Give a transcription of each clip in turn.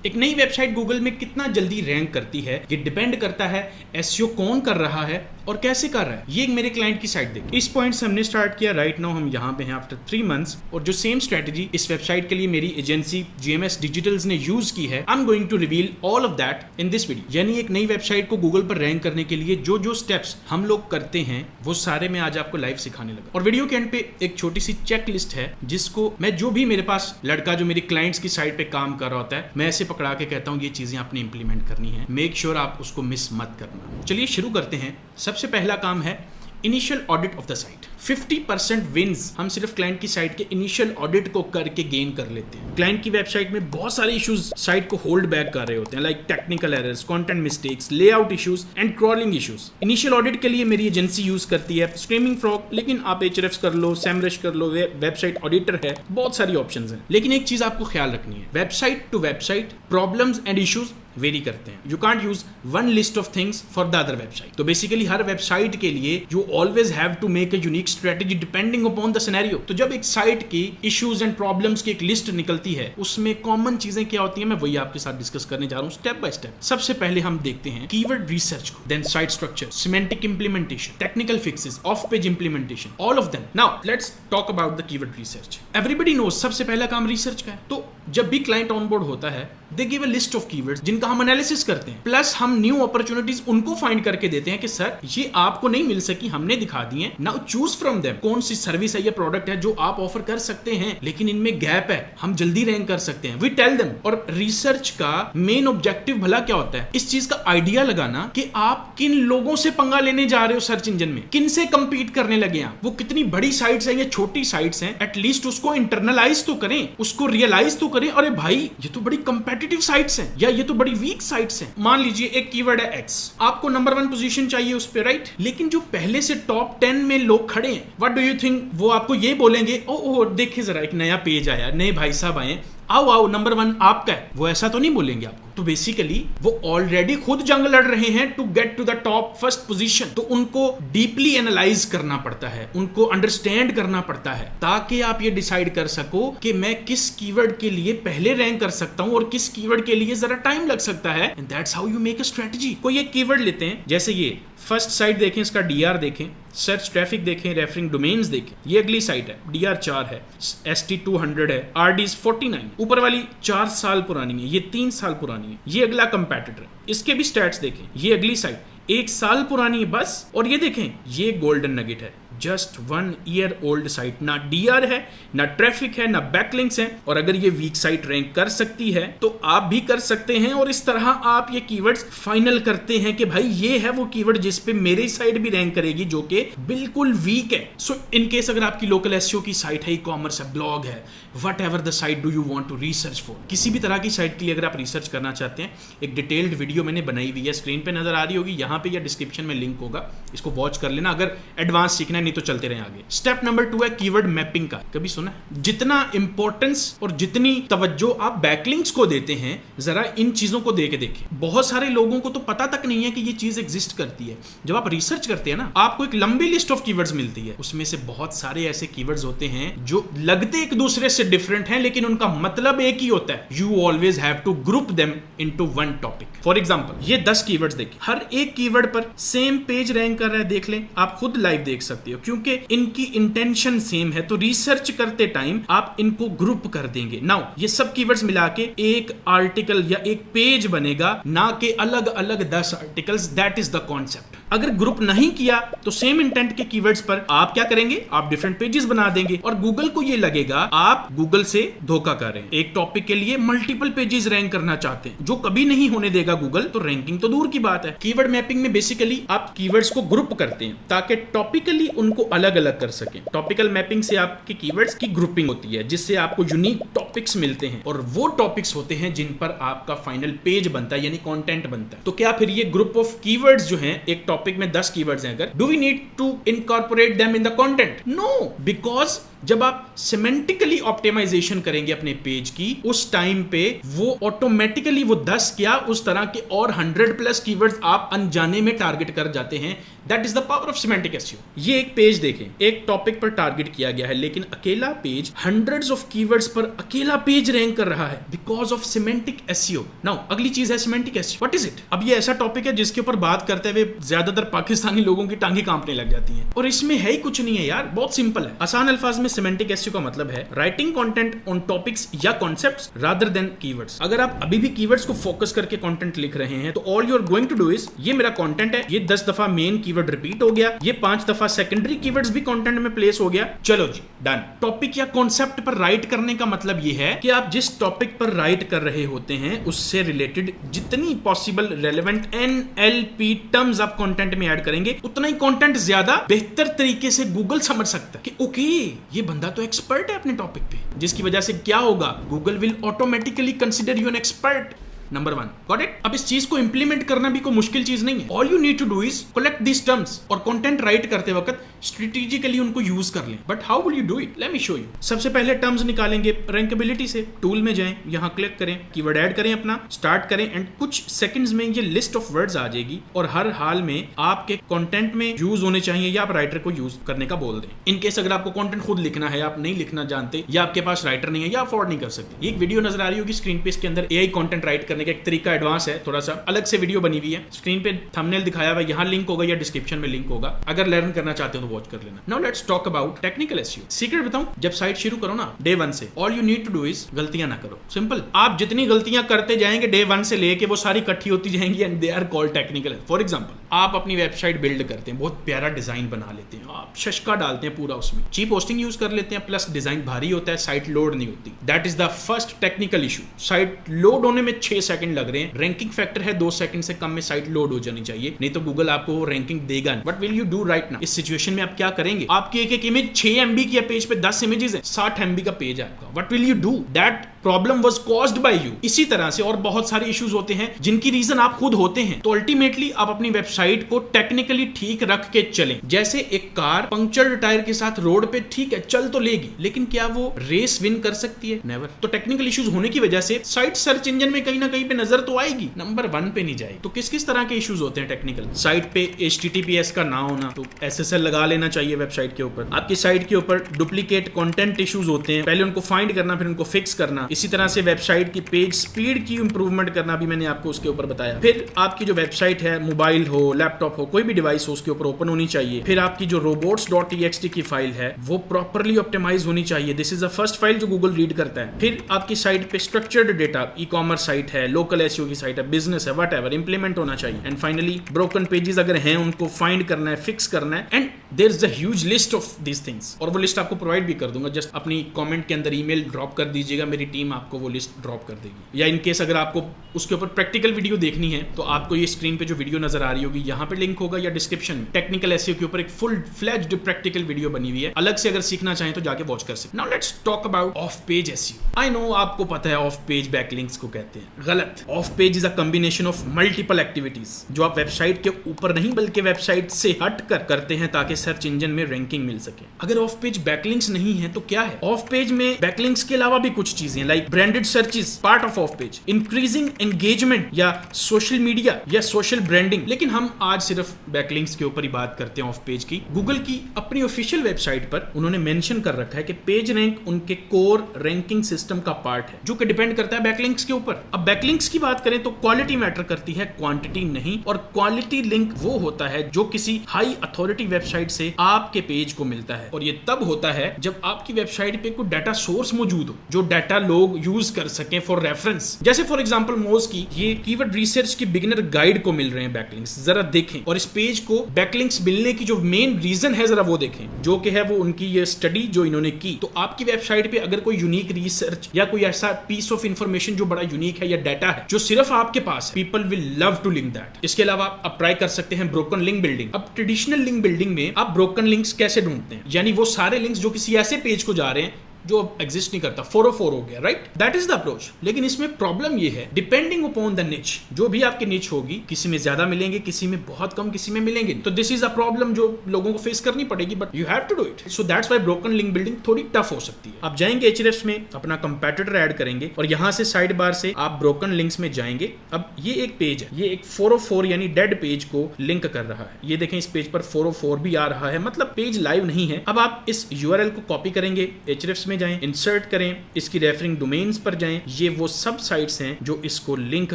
एक नई website Google में कितना जल्दी रैंक करती है ये डिपेंड करता है एसईओ कौन कर रहा है और कैसे कर रहा है। ये मेरे क्लाइंट की साइट देखिए, इस पॉइंट से हमने स्टार्ट किया। राइट नाउ हम यहाँ पे हैं आफ्टर 3 months और जो सेम स्ट्रेटजी इस वेबसाइट के लिए मेरी एजेंसी जीएमएस डिजिटल्स ने यूज की है, I am going to reveal all of that in this video. यानी एक नई वेबसाइट को गूगल पर रैंक करने के लिए जो जो स्टेप्स हम लोग करते हैं वो सारे मैं आज आपको लाइव सिखाने लगा। और वीडियो के एंड पे एक छोटी सी चेक लिस्ट है जिसको मैं, जो भी मेरे पास लड़का जो मेरी क्लाइंट्स की साइट पे काम कर रहा होता है, मैं ऐसे पकड़ा के कहता हूँ ये चीजें आपने इंप्लीमेंट करनी है, मेक श्योर आप उसको मिस मत करना। चलिए शुरू करते हैं। सबसे पहला काम है initial audit of the site. 50% wins हम सिर्फ क्लाइंट की साइट के इनिशियल ऑडिट को करके गेन कर लेते हैं। क्लाइंट की वेबसाइट में बहुत सारे इश्यूज साइट को होल्ड बैक कर रहे होते हैं, like technical errors, content mistakes, layout issues and crawling issues. Initial audit के लिए मेरी एजेंसी यूज करती है स्क्रीमिंग फ्रॉग, लेकिन आप एचरेफ्स कर लो, सेमरश कर लो, वेबसाइट ऑडिटर है, बहुत सारी ऑप्शंस हैं। लेकिन एक चीज आपको ख्याल रखनी है, website to website problems and issues vary करते हैं। You can't use one list of things for the other website. तो बेसिकली हर वेबसाइट के लिए you always have to make a unique strategy depending upon the scenario. तो जब एक site की इश्यूज एंड प्रॉब्लम्स की एक लिस्ट निकलती है, उसमें कॉमन चीजें क्या होती है, मैं वही आपके साथ डिस्कस करने जा रहा हूं स्टेप बाय स्टेप। सबसे पहले हम देखते हैं कीवर्ड रिसर्च को, then site structure, semantic implementation, technical fixes, off page implementation, all of them. Now let's talk about the keyword research. Everybody knows सबसे पहला काम रिसर्च का है। तो जब भी क्लाइंट ऑनबोर्ड होता है, they give a list of keywords जिनका हम एनालिसिस करते हैं, प्लस हम न्यू अपॉर्चुनिटीज उनको फाइंड करके देते हैं कि सर ये आपको नहीं मिल सकी, हमने दिखा दी है, नाउ चूज फ्रॉम देम। कौन सी सर्विस है या प्रोडक्ट है जो आप ऑफर कर सकते हैं लेकिन इनमें गैप है, हम जल्दी रैंक कर सकते हैं, वी टेल देम। और रिसर्च का मेन ऑब्जेक्टिव भला क्या होता है, इस चीज का आइडिया लगाना कि आप किन लोगों से पंगा लेने जा रहे हो सर्च इंजन में, किन से कंपीट करने लगे आप। वो कितनी बड़ी साइट्स हैं या छोटी साइट्स हैं, एटलीस्ट उसको इंटरनलाइज तो करें, उसको रियलाइज तो करें। अरे भाई ये तो बड़ी कंपेटिटिव साइट्स हैं या ये तो बड़ी वीक साइट्स हैं। मान लीजिए एक कीवर्ड है एक्स, आपको नंबर 1 पोजीशन चाहिए उस पे, राइट? लेकिन जो पहले से टॉप 10 में लोग खड़े हैं, व्हाट डू यू थिंक वो आपको ये बोलेंगे, ओ देखिए जरा एक नया पेज आया, नए भाई साहब आए, आओ नंबर 1 आपका है। वो ऐसा तो नहीं बोलेंगे आपको। तो बेसिकली वो ऑलरेडी खुद जंग लड़ रहे हैं to get to the top first position. तो उनको डीपली एनालाइज करना पड़ता है, उनको अंडरस्टैंड करना पड़ता है, ताकि आप ये डिसाइड कर सको कि मैं किस कीवर्ड के लिए पहले रैंक कर सकता हूं और किस कीवर्ड के लिए जरा टाइम लग सकता है। And that's how you make a strategy. कोई एक कीवर्ड लेते हैं, जैसे ये फर्स्ट साइट देखें, इसका डीआर देखें, सर्च ट्रैफिक देखें, रेफरिंग डोमेन्स देखें। ये अगली साइट है, डीआर 4 है, एसटी 200 है, आरडीज 49। ऊपर वाली 4 साल पुरानी है, ये 3 साल पुरानी है। ये अगला कंपेटिटर है, इसके भी स्टैट्स देखें। ये अगली साइट 1 साल पुरानी है बस। और ये देखें, ये गोल्डन नगेट है, जस्ट 1 year ओल्ड साइट, ना डीआर है, ना ट्रैफिक है, ना बैकलिंक्स है। और अगर ये वीक साइट रैंक कर सकती है तो आप भी कर सकते हैं। और इस तरह आप ये कीवर्ड्स फाइनल करते हैं कि भाई ये है वो कीवर्ड जिस पे मेरी साइट भी रैंक करेगी, जो कि बिल्कुल वीक है। सो इन केस अगर आपकी लोकल एसईओ की साइट है, ई कॉमर्स है, ब्लॉग है, whatever the site do you want to research for, किसी भी तरह की साइट के लिए अगर आप रिसर्च करना चाहते हैं, एक डिटेल्ड वीडियो मैंने बनाई हुई है, स्क्रीन पे नजर आ रही होगी, यहाँ पे या डिस्क्रिप्शन में लिंक होगा, इसको वॉच कर लेना अगर एडवांस सीखना है, नहीं तो चलते रहे आगे। स्टेप नंबर 2 है कीवर्ड मैपिंग का। कभी सुना है? जितना इंपॉर्टेंस और जितनी तवज्जो आप बैकलिंक्स को देते हैं, जरा इन चीजों को दे के देखें। बहुत सारे लोगों को तो पता तक नहीं है कि ये चीज एग्जिस्ट करती है। जब आप रिसर्च करते हैं ना, आपको एक लंबी लिस्ट ऑफ कीवर्ड्स मिलती है, उसमें से बहुत सारे ऐसे कीवर्ड्स होते हैं जो लगते एक दूसरे से डिफरेंट हैं, लेकिन उनका मतलब एक ही होता है। You always have to group them into one topic. For example ये 10 कीवर्ड्स देखिए, हर एक कीवर्ड पर सेम पेज रैंक कर रहा है, देख लें, आप खुद लाइव देख सकते हो, क्योंकि इनकी इंटेंशन सेम है। तो रिसर्च करते टाइम आप इनको ग्रुप कर देंगे। नाउ ये सब कीवर्ड्स मिला के एक आर्टिकल या एक पेज बनेगा, ना कि अलग अलग 10 articles. That is the concept. अगर ग्रुप नहीं किया तो सेम इंटेंट के कीवर्ड्स पर आप क्या करेंगे, आप डिफरेंट पेजेस बना देंगे और गूगल को ये लगेगा आप गूगल से धोखा कर रहे हैं। एक टॉपिक के लिए मल्टीपल पेजेस रैंक करना चाहते हैं, जो कभी नहीं होने देगा गूगल। तो रैंकिंग तो दूर की बात है। कीवर्ड मैपिंग में बेसिकली आप कीवर्ड्स को ग्रुप करते हैं ताकि टॉपिकली उनको अलग अलग कर सकें। टॉपिकल मैपिंग से आपके कीवर्ड्स की ग्रुपिंग होती है, जिससे आपको यूनिक टॉपिक्स मिलते हैं और वो टॉपिक्स होते हैं जिन पर आपका फाइनल पेज बनता है, यानी कंटेंट बनता है। तो क्या फिर ये ग्रुप ऑफ कीवर्ड्स जो हैं, एक टॉपिक में 10 कीवर्ड्स हैं, अगर do we need to incorporate them in the content? No, because जब आप सिमेंटिकली ऑप्टिमाइजेशन करेंगे अपने पेज की, उस टाइम पे वो ऑटोमेटिकली वो 10 क्या उस तरह के और 100+ कीवर्ड्स आप अनजाने में टारगेट कर जाते हैं। That is the power of semantic SEO. ये एक पेज देखें, एक टॉपिक पर टारगेट किया गया है, लेकिन अकेला पेज हंड्रेड्स ऑफ कीवर्ड्स पर अकेला पेज रैंक कर रहा है because of semantic SEO. Now अगली चीज है semantic SEO. What is it? अब ये ऐसा टॉपिक है जिसके ऊपर बात करते हुए ज्यादातर पाकिस्तानी लोगों की टांगें कांपने लग जाती हैं, और इसमें है ही कुछ नहीं है यार, बहुत सिंपल है। आसान अल्फाज में सिमेंटिक एसईओ का मतलब है राइटिंग कंटेंट ऑन टॉपिक्स या कॉन्सेप्ट्स रादर देन कीवर्ड्स। अगर आप अभी भी कीवर्ड्स को फोकस करके कंटेंट लिख रहे हैं तो all you are going to do is, ये मेरा कंटेंट है, ये 10 दफा मेन कीवर्ड रिपीट हो गया, ये 5 दफा सेकेंडरी कीवर्ड्स भी कंटेंट में प्लेस हो गया, चलो जी डन। टॉपिक या कॉन्सेप्ट पर राइट करने का मतलब ये है कि आप जिस टॉपिक पर राइट कर रहे होते हैं उससे रिलेटेड जितनी पॉसिबल रेलेवेंट NLP टर्म्स आप कंटेंट में ऐड करेंगे, उतना ही कंटेंट ज्यादा बेहतर तरीके से गूगल समझ सकता है कि ओके ये बंदा तो एक्सपर्ट है अपने टॉपिक पे, जिसकी वजह से क्या होगा, Google will automatically consider you an expert. Number 1 got it. अब इस चीज को इंप्लीमेंट करना भी कोई मुश्किल चीज नहीं है। All you need to do is collect this terms और कंटेंट राइट करते वक्त स्ट्रेटेजिकली उनको यूज कर लें। But how will you do it? Let me show you. सबसे पहले टर्म्स निकालेंगे रैंकेबिलिटी से। टूल में जाएं, यहां क्लिक करें, कीवर्ड ऐड करें, अपना स्टार्ट करें, एंड कुछ सेकंड्स में ये लिस्ट ऑफ वर्ड्स आ जाएगी और हर हाल में आपके कंटेंट में यूज होने चाहिए या आप राइटर को यूज करने का बोल दें। इनकेस अगर आपको कंटेंट खुद लिखना है, आप नहीं लिखना जानते या आपके पास राइटर नहीं है या अफोर्ड नहीं कर सकते, एक वीडियो नजर आ रही होगी स्क्रीन पे, इसके अंदर AI कंटेंट राइट करने का एक तरीका एडवांस है, थोड़ा सा अलग से वीडियो बनी हुई है, स्क्रीन पे थंबनेल दिखाया हुआ है, यहां लिंक होगा या डिस्क्रिप्शन में लिंक होगा, अगर लर्न करना चाहते हो तो वॉच कर लेना। Now let's talk about technical SEO. Secret बताऊं, जब साइट शुरू करो ना डे 1 से, all you need to do is गलतियां ना करो। सिंपल। आप जितनी गलतियां करते जाएंगे डे 1 से लेके वो सारी इकट्ठी होती जाएंगी and they are called technical. For example, आप अपनी वेबसाइट बिल्ड करते हैं, बहुत प्यारा डिजाइन बना लेते हैं, आप शशका डालते हैं पूरा उसमें, चीप होस्टिंग यूज कर लेते हैं, प्लस डिजाइन भारी होता है, साइट लोड नहीं होती। That is the first technical issue. Site load होने में 6 सेकंड लग रहे हैं, रैंकिंग फैक्टर है 2 सेकंड से कम में साइट लोड हो जानी चाहिए, नहीं तो गूगल आपको वो रैंकिंग देगा नहीं। What will you do right now? इस सिचुएशन में आप क्या करेंगे? आपकी एक इमेज 6 MB की है, पेज पे 10 इमेजेस है, 60 MB का पेज है आपका। What will you do? That problem was caused by you. इसी तरह से और बहुत सारे इश्यूज होते हैं जिनकी रीजन आप खुद होते हैं। तो अल्टीमेटली आप अपनी वेबसाइट को टेक्निकली ठीक रख के चलें। जैसे एक कार पंक्चर्ड टायर के साथ रोड पे ठीक है चल तो लेगी, लेकिन क्या वो रेस विन कर सकती है? नेवर। तो टेक्निकल इश्यूज होने की वजह से साइट सर्च इंजन में कहीं ना कहीं पे नजर तो आएगी, नंबर 1 पे नहीं जाएगी। तो किस किस तरह के इश्यूज होते हैं टेक्निकल? साइट पे HTTPS का ना होना, तो SSL लगा लेना चाहिए वेबसाइट के ऊपर। आपकी साइट के ऊपर डुप्लीकेट कंटेंट इश्यूज होते हैं, पहले उनको फाइंड करना फिर उनको फिक्स करना। इसी तरह से वेबसाइट की पेज स्पीड की इंप्रूवमेंट करना भी मैंने आपको उसके ऊपर बताया। फिर आपकी जो वेबसाइट है, मोबाइल हो, लैपटॉप हो, कोई भी डिवाइस हो, उसके ऊपर ओपन होनी चाहिए। फिर आपकी जो robots.txt की फाइल है वो प्रॉपर्ली ऑप्टिमाइज होनी चाहिए। This is the first file जो गूगल रीड करता है। फिर आपकी साइट पे स्ट्रक्चर्ड डेटा, ई-कॉमर्स साइट है, लोकल एसईओ की साइट है, बिजनेस है, व्हाटएवर, इंप्लीमेंट होना चाहिए। एंड फाइनली ब्रोकन पेजेस अगर हैं उनको फाइंड करना है, फिक्स करना है, and there is a huge list of these things. और वो लिस्ट आपको प्रोवाइड भी कर दूंगा, जस्ट अपनी कमेंट के अंदर ईमेल ड्रॉप कर दीजिएगा, मेरी टीम आपको वो लिस्ट ड्रॉप कर देगी। या इन केस अगर आपको उसके ऊपर प्रैक्टिकल वीडियो देखनी है तो आपको ये स्क्रीन पे जो वीडियो नजर आ रही होगी यहाँ पे लिंक होगा या डिस्क्रिप्शन में, टेक्निकल एसईओ के ऊपर एक फुल फ्लेज्ड प्रैक्टिकल वीडियो बनी हुई है, अलग से अगर सीखना चाहें तो जाके वॉच कर सकते। Now let's talk about of page SEO. I know आपको पता है ऑफ पेज बैकलिंक्स को कहते हैं, गलत। Of page is a combination of multiple activities जो आप वेबसाइट के ऊपर नहीं बल्कि वेबसाइट से हट कर करते हैं ताकि सर्च इंजन में रैंकिंग मिल सके। अगर ऑफ पेज बैकलिंक्स नहीं है तो क्या है? ऑफ पेज में बैकलिंक्स के अलावा भी कुछ चीजें like branded searches, part of page, increasing engagement या सोशल मीडिया या सोशल ब्रांडिंग। लेकिन हम आज सिर्फ बैकलिंक्स के ऊपर ही बात करते हैं ऑफ पेज की। गूगल की अपनी ऑफिशियल वेबसाइट पर उन्होंने मेंशन कर रखा है कि पेज रैंक उनके कोर रैंकिंग सिस्टम का पार्ट है जो कि डिपेंड करता है बैकलिंक्स के ऊपर। अब बैकलिंक्स की बात करें तो क्वालिटी मैटर करती है, क्वांटिटी नहीं। और क्वालिटी लिंक वो होता है जो किसी हाई अथॉरिटी वेबसाइट से आपके पेज को मिलता है, और ये तब होता है जब आपकी वेबसाइट पे कोई डाटा सोर्स मौजूद हो जो डाटा लोग यूज कर सकें फॉर रेफरेंस। जैसे फॉर एग्जांपल मोज की ये कीवर्ड रिसर्च की बिगिनर गाइड को मिल रहे हैं बैकलिंक्स, जरा देखें। और इस पेज को बैकलिंक्स मिलने की जो मेन रीजन है जरा वो देखें, जो कि है वो उनकी ये स्टडी जो इन्होंने की। तो आपकी वेबसाइट पे अगर कोई यूनिक रिसर्च या कोई ऐसा पीस ऑफ इंफॉर्मेशन जो बड़ा यूनिक है या डाटा है जो सिर्फ आपके पास, people will love to link that. इसके अलावा आप ट्राई कर सकते हैं ब्रोकन लिंक बिल्डिंग। अब ट्रेडिशनल लिंक बिल्डिंग में आप ब्रोकन लिंक्स कैसे ढूंढते हैं? यानी वो सारे लिंक्स जो किसी ऐसे पेज को जा रहे हैं जो एग्जिस्ट नहीं करता, 404 हो गया, right? That is the approach. लेकिन इसमें प्रॉब्लम ये है, डिपेंडिंग अपॉन द निच, जो भी आपकी निच होगी, किसी में ज्यादा मिलेंगे, किसी में बहुत कम, किसी में मिलेंगे। तो दिस इज अ प्रॉब्लम जो लोगों को फेस करनी पड़ेगी, but you have to do it. So that's why broken link building थोड़ी टफ हो सकती है। आप जाएंगे एचरेफ्स में, अपना कंपेटिटर ऐड करेंगे और यहां से साइड बार से आप ब्रोकन लिंक्स में जाएंगे। अब ये एक पेज है, ये एक 404 यानी डेड पेज को लिंक कर रहा है। ये देखें, इस पेज पर 404 भी आ रहा है, मतलब पेज लाइव नहीं है। अब आप इस यूआरएल को कॉपी करेंगे, एचरेफ्स में जाएं, इंसर्ट करें, इसकी रेफरिंग डोमेन्स पर जाएं। ये वो सब साइट्स हैं जो इसको लिंक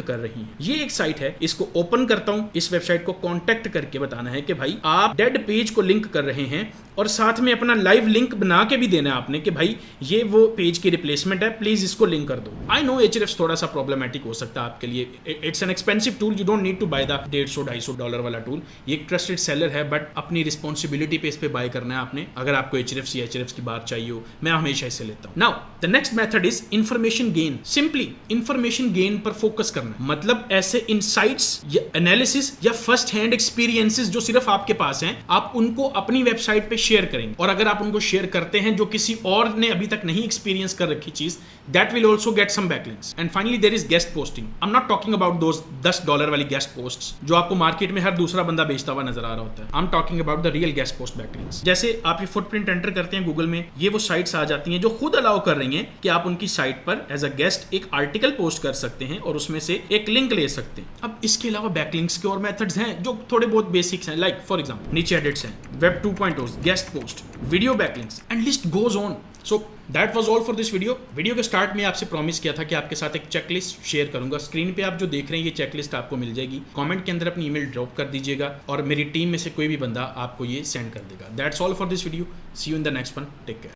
कर रही हैं। ये एक साइट है, इसको ओपन करता हूं। इस वेबसाइट को कांटेक्ट करके बताना है कि भाई आप डेड पेज को लिंक कर रहे हैं और साथ में अपना लाइव लिंक बना के भी देना है आपने कि भाई ये वो पेज की रिप्लेसमेंट है, प्लीज इसको लिंक कर दो। आई नो एचरेफ्स थोड़ा सा प्रॉब्लमेटिक हो सकता है आपके लिए। It's an expensive tool, you don't need to buy the $150-250 वाला टूल। ये एक ट्रस्टेड सेलर है, बट अपनी रिस्पॉन्सिबिलिटी पे इस पे बाय करना है आपने। अगर आपको एचरेफ्स या एचरेफ्स की बात चाहिए हो, मैं हमेशा इसे लेता हूं। Now the next method is information gain. Simply information gain पर फोकस करना, मतलब ऐसे इनसाइट्स या एनालिसिस या फर्स्ट हैंड एक्सपीरियंसेस जो सिर्फ आपके पास हैं, आप उनको अपनी वेबसाइट पे शेयर करेंगे। और अगर आप उनको शेयर करते हैं जो किसी और ने अभी तक नहीं एक्सपीरियंस कर रखी चीज, that will also get some backlinks. And finally there is guest posting. I am not talking about those $10 वाली गेस्ट पोस्ट्स जो आपको मार्केट में हर दूसरा बंदा बेचता हुआ नजर आ रहा होता है। I am talking about the real guest post backlinks. जैसे आप ये फुटप्रिंट एंटर करते हैं गूगल में, ये वो साइट्स आ जाती हैं जो खुद अलाउ कर रही हैं कि आप उनकी साइट पर एज अ गेस्ट एक आर्टिकल पोस्ट कर सकते हैं और उसमें से एक लिंक ले सकते हैं। अब इसके अलावा बैकलिंक्स के और मेथड्स हैं जो थोड़े बहुत बेसिक्स हैं, लाइक फॉर एग्जांपल नीचे एडिट्स हैं, web 2.0, guest post, video backlinks and list goes on. So that was all for this video. Video के स्टार्ट में आपसे प्रॉमिस किया था कि आपके साथ एक चेकलिस्ट शेयर करूंगा। स्क्रीन पे आप जो देख रहे हैं ये चेकलिस्ट आपको मिल जाएगी। कमेंट के अंदर अपनी ईमेल ड्रॉप कर दीजिएगा और मेरी टीम में से कोई भी बंदा आपको ये सेंड कर देगा। That's all for this video. See you in the next one. Take care.